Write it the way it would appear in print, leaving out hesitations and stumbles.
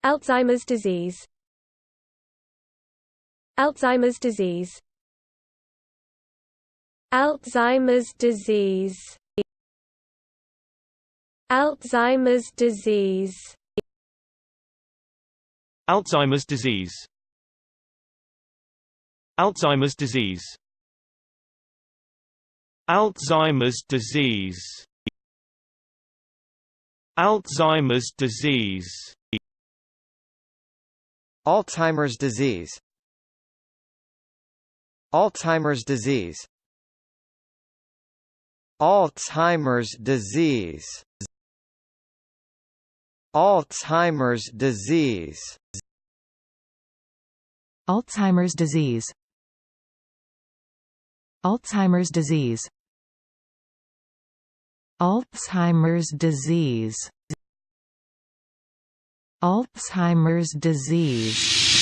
Alzheimer's disease. Alzheimer's disease. Alzheimer's disease. Alzheimer's disease. Alzheimer's disease. Alzheimer's disease. Alzheimer's disease. Alzheimer's disease. Alzheimer's disease. Alzheimer's disease. Alzheimer's disease. Alzheimer's disease. Alzheimer's disease. Alzheimer's disease. Alzheimer's disease. Alzheimer's disease.